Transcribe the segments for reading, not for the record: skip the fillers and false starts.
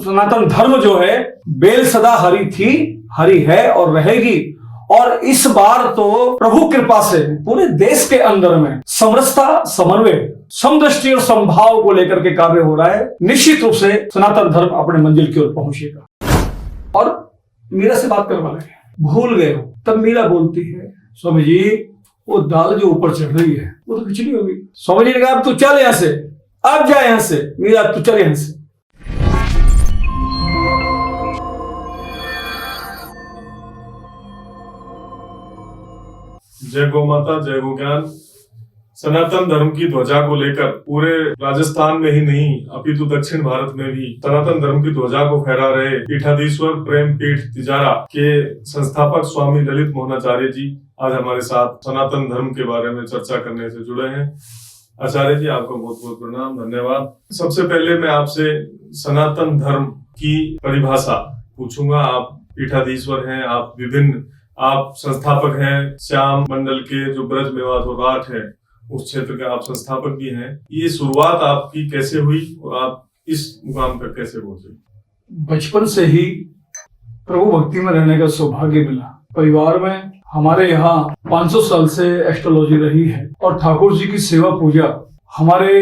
सनातन धर्म जो है बेल सदा हरी थी, हरी है और रहेगी। और इस बार तो प्रभु कृपा से पूरे देश के अंदर में समरसता, समन्वय, समदृष्टि और समभाव को लेकर के कार्य हो रहा है। निश्चित रूप से सनातन धर्म अपने मंजिल की ओर पहुंचेगा। और मीरा से बात करवा रहे हैं, भूल गए हो। तब मीरा बोलती है, स्वामी जी वो दाल जो ऊपर चढ़ रही है वो तो खिचड़ी होगी। स्वामी जी ने कहा अब तू चल यहां से, अब जा यहां से। मीरा तू चल यहां से। जय गौ माता, जय गो ज्ञान। सनातन धर्म की ध्वजा को लेकर पूरे राजस्थान में ही नहीं अपितु दक्षिण भारत में भी सनातन धर्म की ध्वजा को फहरा रहे पीठाधीश्वर प्रेम पीठ तिजारा के संस्थापक स्वामी ललित मोहनाचार्य जी आज हमारे साथ सनातन धर्म के बारे में चर्चा करने से जुड़े हैं। आचार्य जी आपको बहुत बहुत प्रणाम, धन्यवाद। सबसे पहले मैं आपसे सनातन धर्म की परिभाषा पूछूंगा। आप पीठाधीश्वर हैं, आप संस्थापक हैं। श्याम मंडल के जो ब्रज मेवात और राठ है उस क्षेत्र के आप संस्थापक भी हैं। ये शुरुआत आपकी कैसे हुई और आप इस मुकाम पर कैसे पहुंचे? बचपन से ही प्रभु भक्ति में रहने का सौभाग्य मिला। परिवार में हमारे यहाँ 500 साल से एस्ट्रोलॉजी रही है और ठाकुर जी की सेवा पूजा हमारे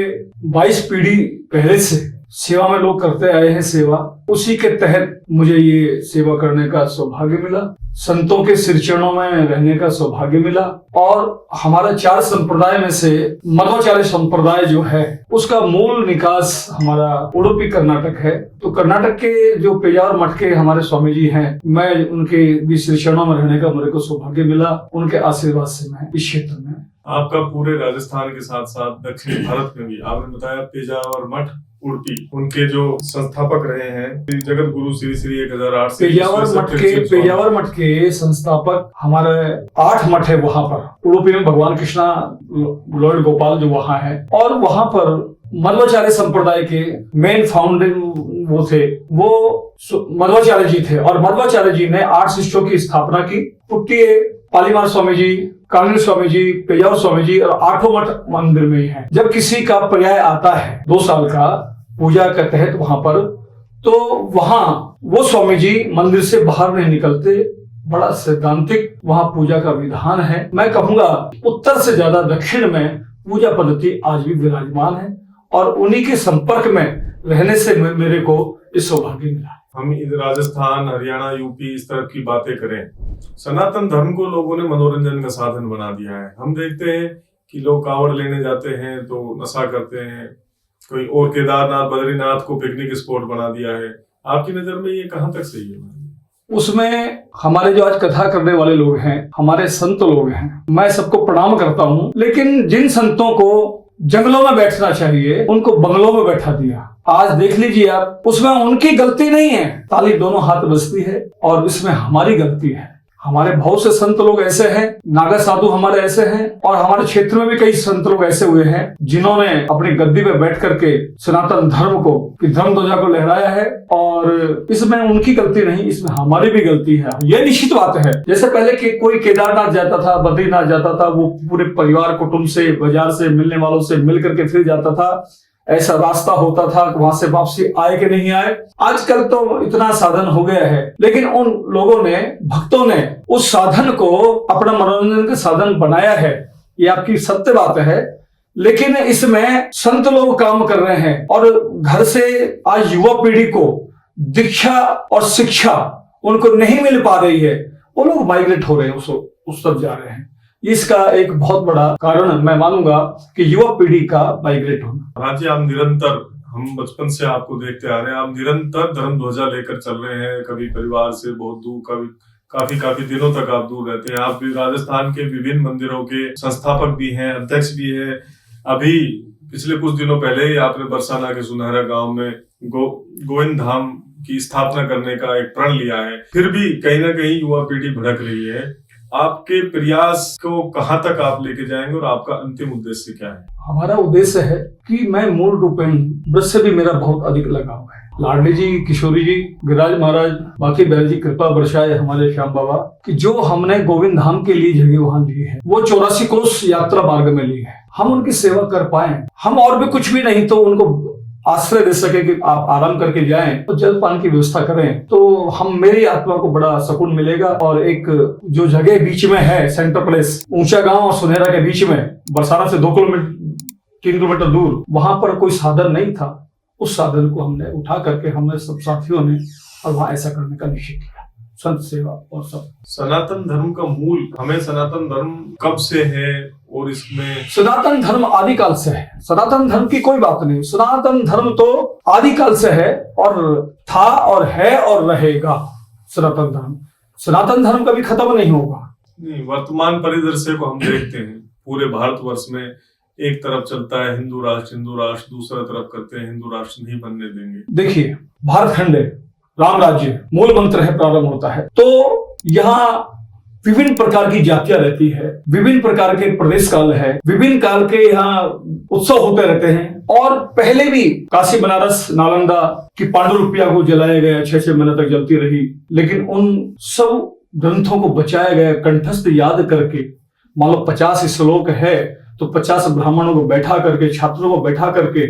22 पीढ़ी पहले से सेवा में लोग करते आए हैं। सेवा उसी के तहत मुझे ये सेवा करने का सौभाग्य मिला, संतों के सिरचरणों में रहने का सौभाग्य मिला। और हमारा 4 संप्रदाय में से मध्वाचार्य संप्रदाय जो है उसका मूल निकास हमारा उडुपी कर्नाटक है। तो कर्नाटक के जो पेजावर मठ के हमारे स्वामी जी हैं, मैं उनके भी सिरचरणों में रहने का मेरे को सौभाग्य मिला। उनके आशीर्वाद से मैं इस क्षेत्र में। आपका पूरे राजस्थान के साथ साथ दक्षिण भारत में भी आपने बताया पेजावर मठ उडुपी उनके जो संस्थापक रहे हैं जगत गुरु श्री श्री 1008 पेजावर मठ के संस्थापक हमारे 8 मठ है वहां पर। उडुपी में भगवान कृष्णा लॉर्ड गोपाल जो वहां है, और वहां पर मध्वाचार्य संप्रदाय के मेन फाउंडर वो थे, वो मध्वाचार्य जी थे। और मध्वाचार्य जी ने 8 शिष्यों की स्थापना की। पुट्टिये पालीमार स्वामी जी, कांगड़ी स्वामी जी, पेजावर स्वामी जी और 8 मठ मंदिर में ही है। जब किसी का पर्याय आता है 2 साल का पूजा के तहत वहां पर, तो वहां वो स्वामी जी मंदिर से बाहर नहीं निकलते। बड़ा सैद्धांतिक वहां पूजा का विधान है। मैं कहूंगा उत्तर से ज्यादा दक्षिण में पूजा पद्धति आज भी विराजमान है और उन्हीं के संपर्क में रहने से मेरे को इस सौभाग्य मिला। हम इधर राजस्थान, हरियाणा, यूपी इस तरह की बातें करें, सनातन धर्म को लोगों ने मनोरंजन का साधन बना दिया है। हम देखते हैं कि लोग कावड़ लेने जाते हैं तो नशा करते हैं, कोई और केदारनाथ, बद्रीनाथ को पिकनिक स्पॉट बना दिया है। आपकी नजर में ये कहां तक सही है? उसमें हमारे जो आज कथा करने वाले लोग हैं, हमारे संत लोग हैं, मैं सबको प्रणाम करता हूं। लेकिन जिन संतों को जंगलों में बैठना चाहिए उनको बंगलों में बैठा दिया। आज देख लीजिए आप, उसमें उनकी गलती नहीं है, ताली दोनों हाथ बजती है, और इसमें हमारी गलती है। हमारे बहुत से संत लोग ऐसे हैं, नागा साधु हमारे ऐसे हैं, और हमारे क्षेत्र में भी कई संत लोग ऐसे हुए हैं जिन्होंने अपनी गद्दी पे बैठ करके सनातन धर्म को की धर्म ध्वजा को लहराया है। और इसमें उनकी गलती नहीं, इसमें हमारी भी गलती है। यह निश्चित बात है। जैसे पहले कि कोई केदारनाथ जाता था, बद्रीनाथ जाता था, वो पूरे परिवार कुटुंब से, बाजार से मिलने वालों से मिल करके फिर जाता था। ऐसा रास्ता होता था, वहां से वापसी आए कि नहीं आए। आजकल तो इतना साधन हो गया है, लेकिन उन लोगों ने, भक्तों ने उस साधन को अपना मनोरंजन का साधन बनाया है। ये आपकी सत्य बात है। लेकिन इसमें संत लोग काम कर रहे हैं और घर से आज युवा पीढ़ी को दीक्षा और शिक्षा उनको नहीं मिल पा रही है। वो लोग माइग्रेट हो रहे हैं, उस तरफ जा रहे हैं। इसका एक बहुत बड़ा कारण मैं मानूंगा कि युवा पीढ़ी का माइग्रेट होना। हाँ जी, आप निरंतर, हम बचपन से आपको देखते आ रहे हैं, आप निरंतर धर्म ध्वजा लेकर चल रहे हैं। कभी परिवार से बहुत दूर, कभी काफी दिनों तक आप दूर रहते हैं। आप भी राजस्थान के विभिन्न मंदिरों के संस्थापक भी हैं, अध्यक्ष भी हैं। अभी पिछले कुछ दिनों पहले ही आपने बरसाना के सुनहरा गांव में गोविंद धाम की स्थापना करने का एक प्रण लिया है। फिर भी कहीं ना कहीं युवा पीढ़ी भड़क रही है। आपके प्रयास को कहां तक आप लेके जाएंगे और आपका अंतिम उद्देश्य क्या है? हमारा उद्देश्य है कि मैं मूल रूप में ब्रज से भी मेरा बहुत अधिक लगाव है। लाडली जी, किशोरी जी, गिरिराज महाराज, बाकी बैल जी कृपा बरसाए हमारे श्याम बाबा कि जो हमने गोविंद धाम के लिए जगह वहां ली है, वो 84 कोस यात्रा मार्ग में ली है। हम उनकी सेवा कर पाए, हम और भी कुछ भी नहीं तो उनको आश्रय दे सके कि आप आराम करके जाएं तो जलपान की व्यवस्था करें, तो हम मेरी आत्मा को बड़ा सुकून मिलेगा। और एक जो जगह बीच में है, सेंटर प्लेस, ऊंचा गांव और सुनहरा के बीच में, बरसाना से 2 किलोमीटर 3 किलोमीटर दूर, वहां पर कोई साधन नहीं था। उस साधन को हमने उठा करके हमने सब साथियों ने और वहां ऐसा करने का निश्चय किया, संत सेवा और सब। सनातन धर्म का मूल, हमें सनातन धर्म कब से है और इसमें? सनातन धर्म आदिकाल से है। सनातन धर्म की कोई बात नहीं, सनातन धर्म तो आदिकाल से है और था और है और रहेगा। सनातन धर्म, सनातन धर्म कभी खत्म नहीं होगा। नहीं, वर्तमान परिदृश्य को हम देखते हैं, पूरे भारतवर्ष में एक तरफ चलता है हिंदू राष्ट्र, दूसरा तरफ करते हैं हिंदू राष्ट्र नहीं बनने देंगे। देखिए, भारत खंड है, राम राज्य मूल मंत्र है, प्रारंभ होता है। तो यहाँ विभिन्न प्रकार की जातियां रहती है, विभिन्न प्रकार के प्रदेश काल है, विभिन्न काल के यहाँ उत्सव होते रहते हैं। और पहले भी काशी, बनारस, नालंदा की पांडुलिपियां को जलाया गया, 6-6 महीने तक जलती रही, लेकिन उन सब ग्रंथों को बचाया गया कंठस्थ याद करके। मान लो 50 श्लोक है तो 50 ब्राह्मणों को बैठा करके, छात्रों को बैठा करके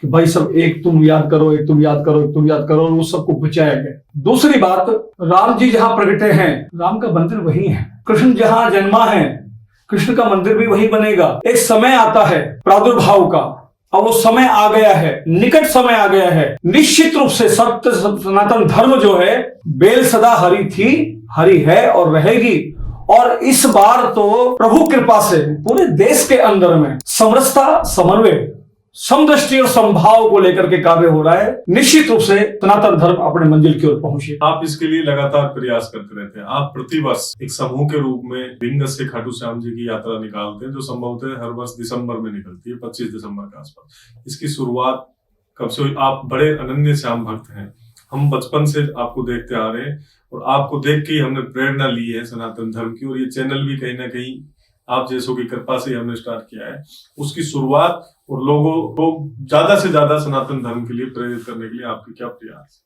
कि भाई सब एक तुम याद करो, एक तुम याद करो, एक तुम याद करो, और वो सबको बचाया गया। दूसरी बात, राम जी जहां प्रगटे हैं, राम का मंदिर वही है। कृष्ण जहां जन्मा है, कृष्ण का मंदिर भी वही बनेगा। एक समय आता है प्रादुर्भाव का, अब वो समय आ गया है, निकट समय आ गया है। निश्चित रूप से सत्य सनातन धर्म जो है, बेल सदा हरि थी, हरि है और रहेगी। और इस बार तो प्रभु कृपा से पूरे देश के अंदर में समरसता, समन्वय, समदृष्टि और समभाव को लेकर के कार्य हो रहा है। निश्चित रूप से सनातन धर्म अपने मंजिल की ओर पहुंचे। आप इसके लिए लगातार प्रयास करते रहते हैं। आप प्रतिवर्ष एक समूह के रूप में विंगस से खाटू श्याम जी की यात्रा निकालते हैं, जो संभवतः हर वर्ष दिसंबर में निकलती है, 25 दिसंबर के आसपास। इसकी शुरुआत कब से हुई? आप बड़े अनन्य श्याम भक्त हैं, हम बचपन से आपको देखते आ रहे हैं और आपको देख के ही हमने प्रेरणा ली है सनातन धर्म की। और ये चैनल भी कहीं ना कहीं आप जैसों की कृपा से हमने स्टार्ट किया है। उसकी शुरुआत और लोगों को ज्यादा से ज्यादा सनातन धर्म के लिए प्रेरित करने के लिए आपके क्या प्रयास?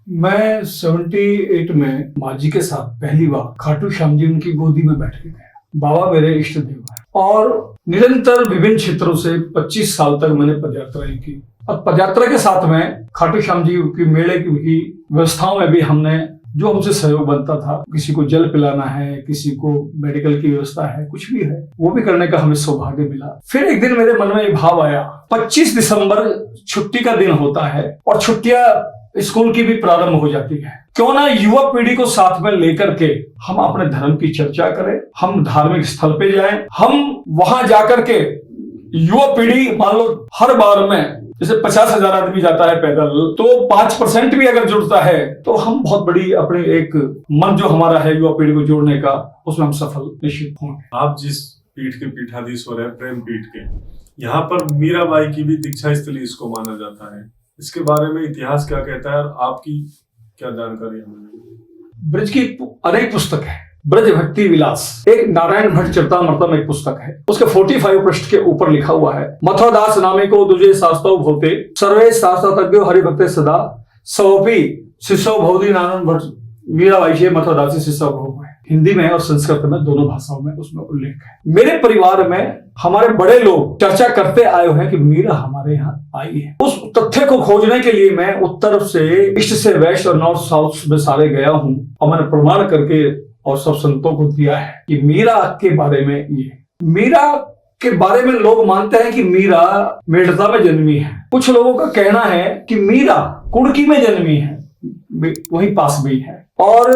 मैं 78 में माँ जी के साथ पहली बार खाटू श्याम जी उनकी गोदी में बैठ के गया। बाबा मेरे इष्ट देव है और निरंतर विभिन्न क्षेत्रों से 25 साल तक मैंने पदयात्राएं की। और पदयात्रा के साथ में खाटू श्याम जी की मेले की व्यवस्थाओं में भी हमने जो हमसे सहयोग बनता था, किसी को जल पिलाना है, किसी को मेडिकल की व्यवस्था है, कुछ भी है, वो भी करने का हमें सौभाग्य मिला। फिर एक दिन मेरे मन में एक भाव आया, 25 दिसंबर छुट्टी का दिन होता है और छुट्टियां स्कूल की भी प्रारंभ हो जाती है। क्यों ना युवा पीढ़ी को साथ में लेकर के हम अपने धर्म की चर्चा करें, हम धार्मिक स्थल पे जाएं, हम वहां जाकर के युवा पीढ़ी, मान लो हर बार में जैसे 50,000 आदमी जाता है पैदल, तो 5% भी अगर जुड़ता है तो हम बहुत बड़ी अपने एक मन जो हमारा है युवा पीढ़ी को जोड़ने का, उसमें हम सफल निश्चित होंगे। आप जिस पीठ के पीठाधीश्वर है, प्रेम पीठ के, यहाँ पर मीराबाई की भी दीक्षा स्थली इसको माना जाता है। इसके बारे में इतिहास क्या कहता है और आपकी क्या जानकारी है? ब्रज की अनेक पुस्तक है, ब्रज भक्ति विलास, एक नारायण भट्ट चरितामृतम एक पुस्तक है, उसके 45 पृष्ठ के ऊपर लिखा हुआ है, मथुरादास नामे को दुजे शास्त्रौ भोते सर्वे शास्त्रज्ञो हरिभक्ते सदा सवपि शिष्यो भौदी नारायण भट्ट मीराबाई से मथुरादास शिष्य भोग है। हिंदी में और संस्कृत में दोनों भाषाओं में उसमें उल्लेख है। मेरे परिवार में हमारे बड़े लोग चर्चा करते आए हुए हैं कि मीरा हमारे यहाँ आई है। उस तथ्य को खोजने के लिए मैं उत्तर से ईस्ट से वेस्ट और नॉर्थ साउथ में सारे गया हूँ और मैंने प्रमाण करके और सब संतों को दिया है कि मीरा के बारे में ये, मीरा के बारे में लोग मानते हैं कि मीरा मेड़ता में जन्मी है। कुछ लोगों का कहना है कि मीरा कुड़की में जन्मी है, वहीं पास भी है। और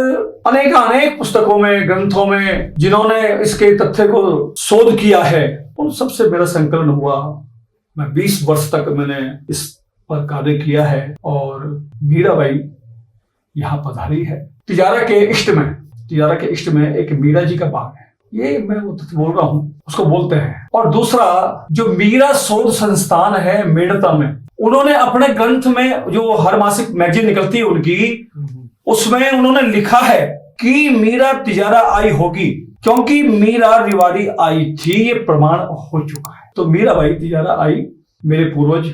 अनेक पुस्तकों में, ग्रंथों में जिन्होंने इसके तथ्य को शोध किया है, उन सबसे मेरा संकलन हुआ। मैं 20 वर्ष तक मैंने इस पर कार्य किया है और मीराबाई यहाँ पधारी है। तिजारा के इष्ट में एक मीरा जी का बाग है, ये मैं बोल रहा हूँ, उसको बोलते हैं। और दूसरा जो मीरा शोध संस्थान है मेड़ता में, उन्होंने अपने ग्रंथ में, जो हर मासिक मैगजीन निकलती है उनकी, उसमें उन्होंने लिखा है कि मीरा तिजारा आई होगी क्योंकि मीरा रिवाड़ी आई थी, ये प्रमाण हो चुका है। तो मीराबाई तिजारा आई, मेरे पूर्वज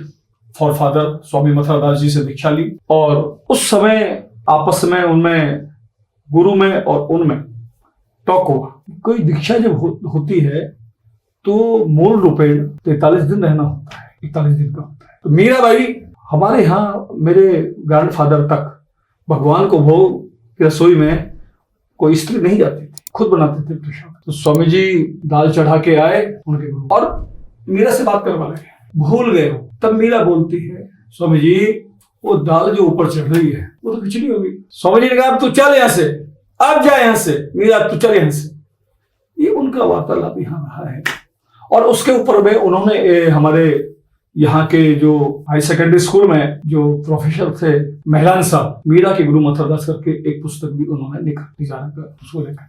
फॉरफादर स्वामी मथुरादास जी से दीक्षा ली और उस समय आपस में उनमें, गुरु में और उनमें टॉक हुआ। कोई दीक्षा जब होती है तो मूल रूपेण 43 दिन रहना होता है, 41 दिन का होता है। तो मीराबाई हमारे यहाँ मेरे ग्रैंडफादर तक भगवान को भोग की रसोई में कोई स्त्री नहीं जाती थी, खुद बनाते थे प्रसाद। तो स्वामी जी दाल चढ़ा के आए उनके गुरु और मीरा से बात करवा लगे, भूल गए हो। तब मीरा बोलती है, स्वामी जी वो दाल जो ऊपर चढ़ रही है वो तो खिचड़ी होगी। स्वामी जी ने कहा अब तू चल यहाँ से, अब जा यहाँ से, मीरा तू चल यहाँ से। ये उनका वार्तालाप यहाँ रहा है। और उसके ऊपर में उन्होंने हमारे यहाँ के जो हाई सेकेंडरी स्कूल में जो प्रोफेसर थे मेहरान साहब, मीरा के गुरु मथुरदास करके एक पुस्तक भी उन्होंने निकाला उसको लेकर।